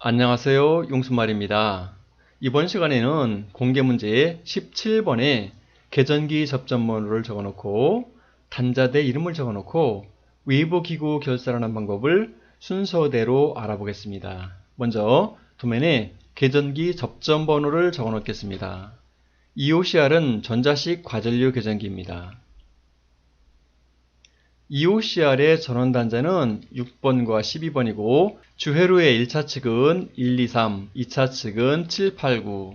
안녕하세요. 용순말입니다. 이번 시간에는 공개문제 17번에 계전기 접점번호를 적어놓고 단자대 이름을 적어놓고 외부기구 결산하는 방법을 순서대로 알아보겠습니다. 먼저 도면에 계전기 접점번호를 적어놓겠습니다. EOCR은 전자식 과전류 계전기입니다. EOCR의 전원단자는 6번과 12번이고 주회로의 1차 측은 1, 2, 3, 2차 측은 7, 8, 9.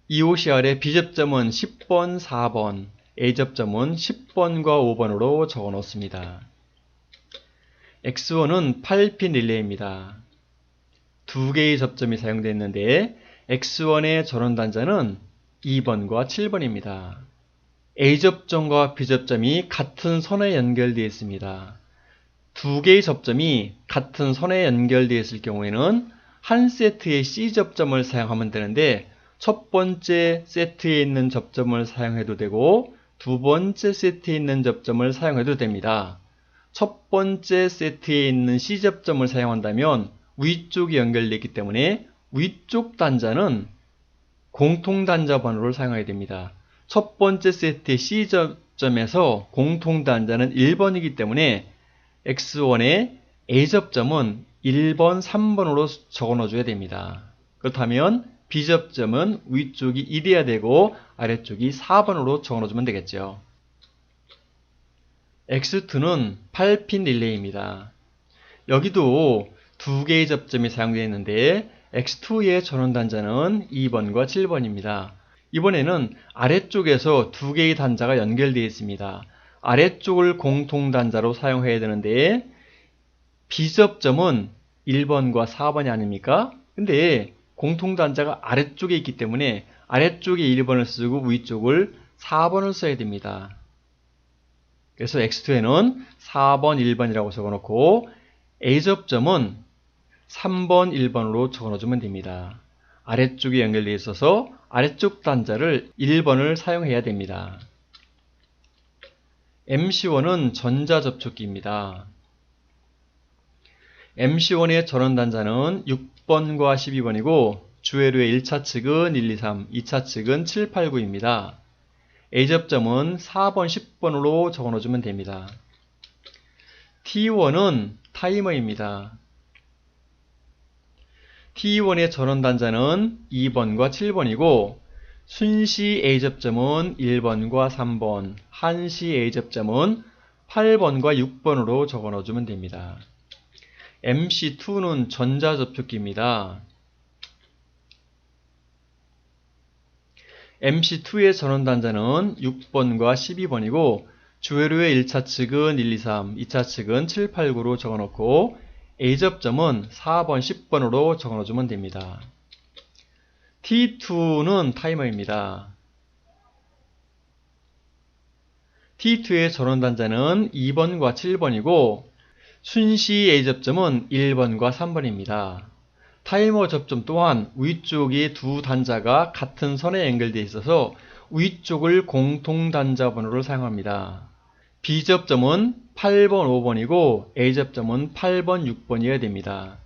EOCR의 B접점은 10번, 4번, A접점은 10번과 5번으로 적어 놓습니다. X1은 8핀 릴레이입니다. 두 개의 접점이 사용되어 있는데 X1의 전원단자는 2번과 7번입니다. A접점과 B접점이 같은 선에 연결되어 있습니다. 두 개의 접점이 같은 선에 연결되어 있을 경우에는 한 세트의 C접점을 사용하면 되는데 첫 번째 세트에 있는 접점을 사용해도 되고 두 번째 세트에 있는 접점을 사용해도 됩니다. 첫 번째 세트에 있는 C접점을 사용한다면 위쪽이 연결되어 있기 때문에 위쪽 단자는 공통단자 번호를 사용해야 됩니다. 첫 번째 세트의 C접점에서 공통단자는 1번이기 때문에 X1의 A접점은 1번, 3번으로 적어 넣어줘야 됩니다. 그렇다면 B접점은 위쪽이 1이어야 되고 아래쪽이 4번으로 적어 넣어주면 되겠죠. X2는 8핀 릴레이입니다. 여기도 두 개의 접점이 사용되어 있는데 X2의 전원단자는 2번과 7번입니다. 이번에는 아래쪽에서 두 개의 단자가 연결되어 있습니다. 아래쪽을 공통단자로 사용해야 되는데 B접점은 1번과 4번이 아닙니까? 근데 공통단자가 아래쪽에 있기 때문에 아래쪽에 1번을 쓰고 위쪽을 4번을 써야 됩니다. 그래서 X2에는 4번, 1번이라고 적어놓고 A접점은 3번, 1번으로 적어넣어주면 됩니다. 아래쪽에 연결되어 있어서 아래쪽 단자를 1번을 사용해야 됩니다. MC1은 전자접촉기입니다. MC1의 전원단자는 6번과 12번이고 주회로의 1차 측은 1, 2, 3, 2차 측은 7, 8, 9입니다. A접점은 4번, 10번으로 적어넣어주면 됩니다. T1은 타이머입니다. T1의 전원단자는 2번과 7번이고 순시 A접점은 1번과 3번, 한시 A접점은 8번과 6번으로 적어 넣어주면 됩니다. MC2는 전자접촉기입니다. MC2의 전원단자는 6번과 12번이고 주회로의 1차 측은 1, 2, 3, 2차 측은 7, 8, 9로 적어 넣고 A접점은 4번, 10번으로 적어 넣어주면 됩니다. T2는 타이머입니다. T2의 전원단자는 2번과 7번이고 순시 A접점은 1번과 3번입니다. 타이머 접점 또한 위쪽에 두 단자가 같은 선에 연결되어 있어서 위쪽을 공통단자 번호를 사용합니다. B접점은 8번, 5번이고 A접점은 8번, 6번이어야 됩니다.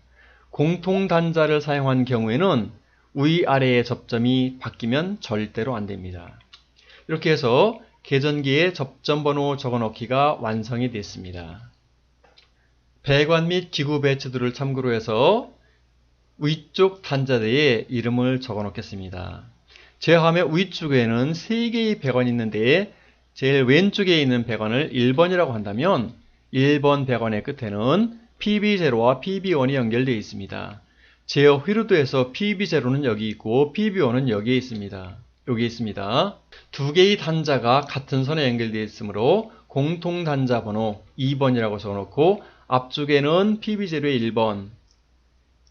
공통단자를 사용한 경우에는 위아래의 접점이 바뀌면 절대로 안됩니다. 이렇게 해서 계전기의 접점번호 적어넣기가 완성이 됐습니다. 배관 및 기구 배치도를 참고로 해서 위쪽 단자대에 이름을 적어 놓겠습니다. 제 화면 위쪽에는 3개의 배관이 있는데 제일 왼쪽에 있는 배관을 1번이라고 한다면 1번 배관의 끝에는 PB0와 PB1이 연결되어 있습니다. 제어 휘로드에서 PB0는 여기 있고 PB1은 여기에 있습니다. 여기 있습니다. 두 개의 단자가 같은 선에 연결되어 있으므로 공통 단자 번호 2번이라고 적어놓고 앞쪽에는 PB0의 1번,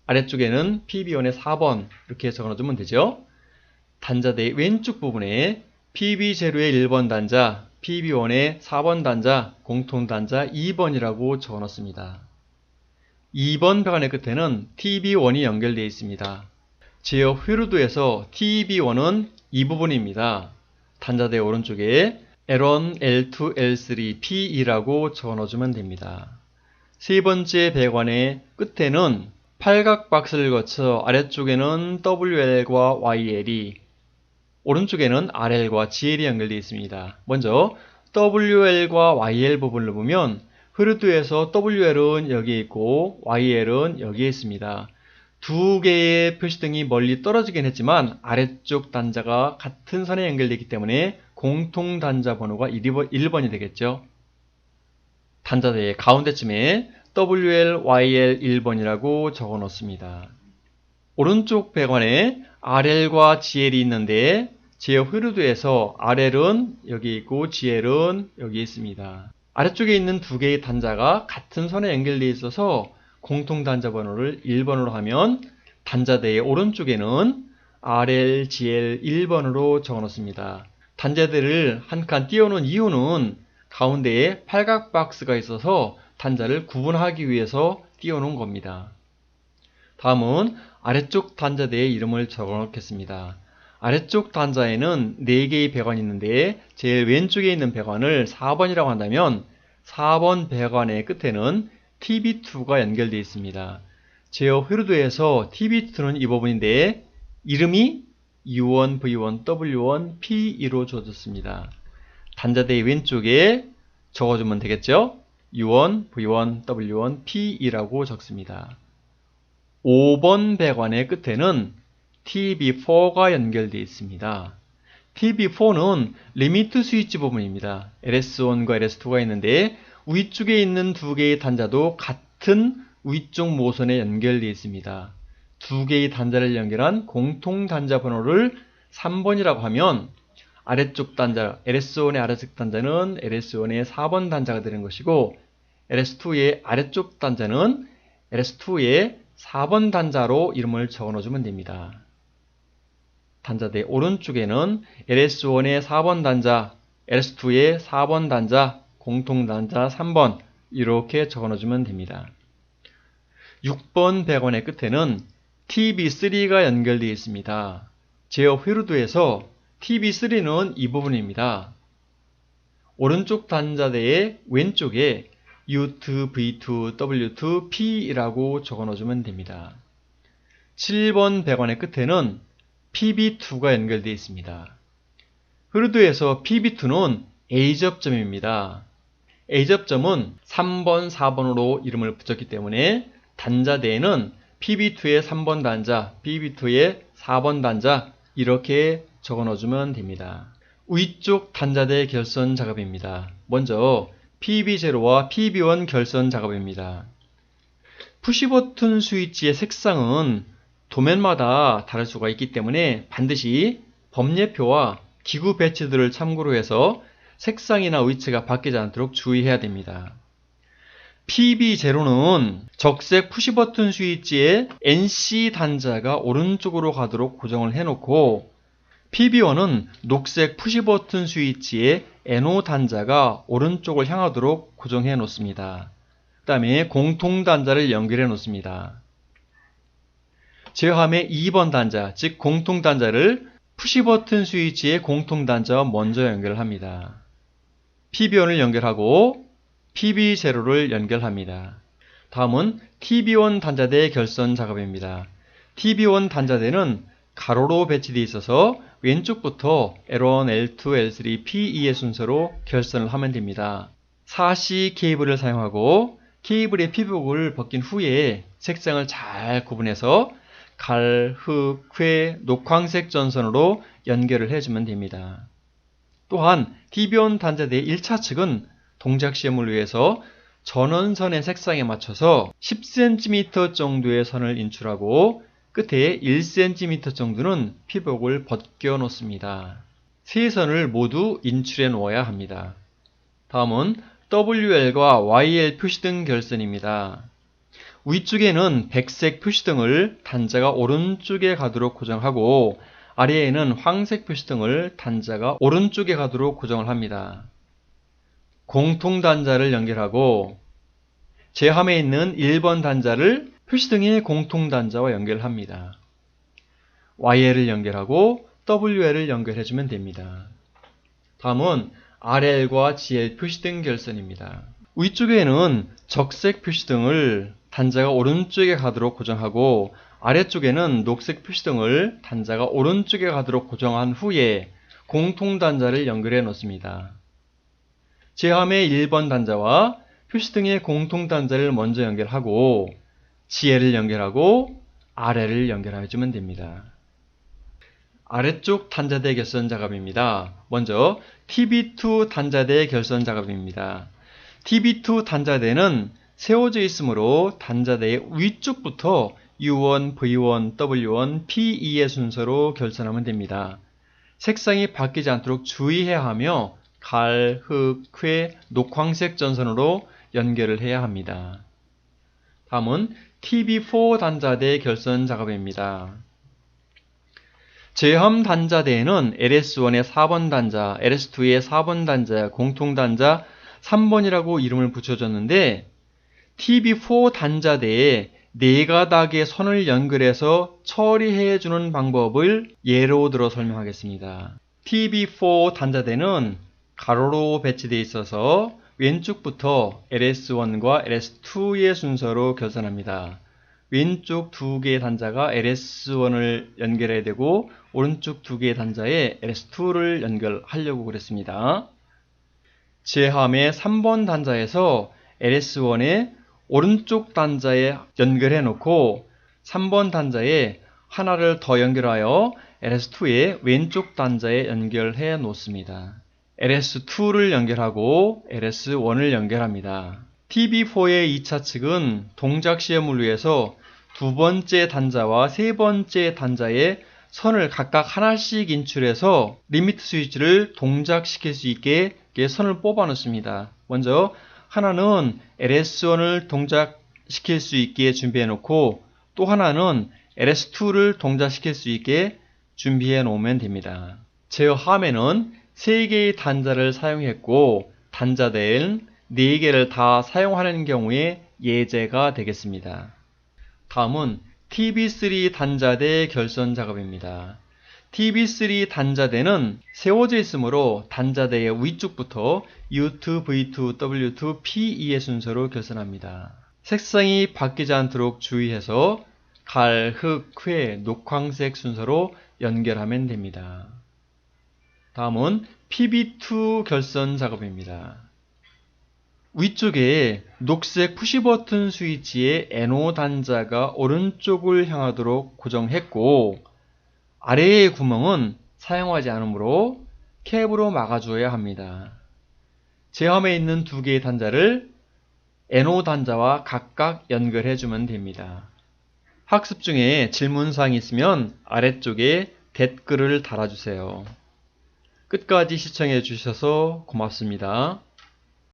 아래쪽에는 PB1의 4번 이렇게 적어놓으면 되죠. 단자대의 왼쪽 부분에 PB0의 1번 단자, PB1의 4번 단자, 공통 단자 2번이라고 적어놓습니다. 2번 배관의 끝에는 TB1이 연결되어 있습니다. 제어 휘로드에서 TB1은 이 부분입니다. 단자대 오른쪽에 L1, L2, L3, P2라고 적어넣어주면 됩니다. 세 번째 배관의 끝에는 팔각 박스를 거쳐 아래쪽에는 WL과 YL이, 오른쪽에는 RL과 GL이 연결되어 있습니다. 먼저 WL과 YL 부분을 보면 흐르드에서 WL은 여기에 있고 YL은 여기에 있습니다. 두 개의 표시등이 멀리 떨어지긴 했지만 아래쪽 단자가 같은 선에 연결되기 때문에 공통 단자 번호가 1번이 되겠죠. 단자대의 가운데쯤에 WL, YL 1번이라고 적어 놓습니다. 오른쪽 배관에 RL과 GL이 있는데 제어 흐르드에서 RL은 여기 있고 GL은 여기 있습니다. 아래쪽에 있는 두 개의 단자가 같은 선에 연결되어 있어서 공통 단자 번호를 1번으로 하면 단자대의 오른쪽에는 RL, GL 1번으로 적어 놓습니다. 단자대를 한 칸 띄워놓은 이유는 가운데에 팔각 박스가 있어서 단자를 구분하기 위해서 띄워놓은 겁니다. 다음은 아래쪽 단자대의 이름을 적어 놓겠습니다. 아래쪽 단자에는 4개의 배관이 있는데 제일 왼쪽에 있는 배관을 4번이라고 한다면 4번 배관의 끝에는 TB2가 연결되어 있습니다. 제어 흐르드에서 TB2는 이 부분인데 이름이 U1, V1, W1, P2로 주어졌습니다. 단자대의 왼쪽에 적어주면 되겠죠? U1, V1, W1, P2라고 적습니다. 5번 배관의 끝에는 TB4가 연결되어 있습니다. TB4는 리미트 스위치 부분입니다. LS1과 LS2가 있는데 위쪽에 있는 두 개의 단자도 같은 위쪽 모선에 연결되어 있습니다. 두 개의 단자를 연결한 공통 단자 번호를 3번이라고 하면 아래쪽 단자, LS1의 아래쪽 단자는 LS1의 4번 단자가 되는 것이고 LS2의 아래쪽 단자는 LS2의 4번 단자로 이름을 적어 넣어주면 됩니다. 단자대 오른쪽에는 LS1의 4번 단자, LS2의 4번 단자, 공통 단자 3번 이렇게 적어 넣어주면 됩니다. 6번 배관의 끝에는 TB3가 연결되어 있습니다. 제어 흐르드에서 TB3는 이 부분입니다. 오른쪽 단자대의 왼쪽에 U2, V2, W2, P라고 적어 넣어주면 됩니다. 7번 배관의 끝에는 PB2가 연결되어 있습니다. 흐르드에서 PB2는 A접점입니다. A접점은 3번, 4번으로 이름을 붙였기 때문에 단자대에는 PB2의 3번 단자, PB2의 4번 단자 이렇게 적어 넣어주면 됩니다. 위쪽 단자대 결선 작업입니다. 먼저 PB0와 PB1 결선 작업입니다. 푸시버튼 스위치의 색상은 도면마다 다를 수가 있기 때문에 반드시 법례표와 기구 배치들을 참고로 해서 색상이나 위치가 바뀌지 않도록 주의해야 됩니다. PB0는 적색 푸시버튼 스위치의 NC 단자가 오른쪽으로 가도록 고정을 해놓고 PB1은 녹색 푸시버튼 스위치의 NO 단자가 오른쪽을 향하도록 고정해 놓습니다. 그 다음에 공통 단자를 연결해 놓습니다. 제어함의 2번 단자, 즉 공통 단자를 푸시버튼 스위치의 공통 단자와 먼저 연결합니다. PB1을 연결하고 PB0를 연결합니다. 다음은 TB1 단자대 결선 작업입니다. TB1 단자대는 가로로 배치되어 있어서 왼쪽부터 L1, L2, L3, P2의 순서로 결선을 하면 됩니다. 4C 케이블을 사용하고 케이블의 피복을 벗긴 후에 색상을 잘 구분해서 갈, 흑, 회, 녹황색 전선으로 연결을 해주면 됩니다. 또한 TB1 단자대의 1차 측은 동작 시험을 위해서 전원선의 색상에 맞춰서 10cm 정도의 선을 인출하고 끝에 1cm 정도는 피복을 벗겨 놓습니다. 세 선을 모두 인출해 놓아야 합니다. 다음은 WL과 YL 표시등 결선입니다. 위쪽에는 백색 표시등을 단자가 오른쪽에 가도록 고정하고 아래에는 황색 표시등을 단자가 오른쪽에 가도록 고정을 합니다. 공통 단자를 연결하고 제함에 있는 1번 단자를 표시등의 공통 단자와 연결합니다. YL을 연결하고 WL을 연결해주면 됩니다. 다음은 RL과 GL 표시등 결선입니다. 위쪽에는 적색 표시등을 단자가 오른쪽에 가도록 고정하고 아래쪽에는 녹색 표시등을 단자가 오른쪽에 가도록 고정한 후에 공통단자를 연결해 놓습니다. 제함의 1번 단자와 표시등의 공통단자를 먼저 연결하고 지혜를 연결하고 아래를 연결해주면 됩니다. 아래쪽 단자대 결선 작업입니다. 먼저 TB2 단자대 결선 작업입니다. TB2 단자대는 세워져 있으므로 단자대의 위쪽부터 U1, V1, W1, P2의 순서로 결선하면 됩니다. 색상이 바뀌지 않도록 주의해야 하며 갈, 흑, 쾌, 녹황색 전선으로 연결을 해야 합니다. 다음은 TB4 단자대 결선 작업입니다. 제함 단자대에는 LS1의 4번 단자, LS2의 4번 단자, 공통단자 3번이라고 이름을 붙여줬는데 TB4 단자대에 4가닥의 선을 연결해서 처리해주는 방법을 예로 들어 설명하겠습니다. TB4 단자대는 가로로 배치되어 있어서 왼쪽부터 LS1과 LS2의 순서로 결선합니다. 왼쪽 2개의 단자가 LS1을 연결해야 되고 오른쪽 2개의 단자에 LS2를 연결하려고 그랬습니다. 제함의 3번 단자에서 LS1의 오른쪽 단자에 연결해 놓고 3번 단자에 하나를 더 연결하여 LS2의 왼쪽 단자에 연결해 놓습니다. LS2를 연결하고 LS1을 연결합니다. TB4의 2차 측은 동작 시험을 위해서 두 번째 단자와 세 번째 단자에 선을 각각 하나씩 인출해서 리미트 스위치를 동작시킬 수 있게 선을 뽑아 놓습니다. 먼저 하나는 LS1을 동작시킬 수 있게 준비해 놓고 또 하나는 LS2를 동작시킬 수 있게 준비해 놓으면 됩니다. 제어함에는 3개의 단자를 사용했고 단자대는 4개를 다 사용하는 경우에 예제가 되겠습니다. 다음은 TB3 단자대 결선 작업입니다. TB3 단자대는 세워져 있으므로 단자대의 위쪽부터 U2, V2, W2, P2의 순서로 결선합니다. 색상이 바뀌지 않도록 주의해서 갈, 흑, 쾌, 녹황색 순서로 연결하면 됩니다. 다음은 PB2 결선 작업입니다. 위쪽에 녹색 푸시버튼 스위치의 NO 단자가 오른쪽을 향하도록 고정했고 아래의 구멍은 사용하지 않으므로 캡으로 막아줘야 합니다. 제함에 있는 2개의 단자를 NO 단자와 각각 연결해주면 됩니다. 학습 중에 질문사항이 있으면 아래쪽에 댓글을 달아주세요. 끝까지 시청해 주셔서 고맙습니다.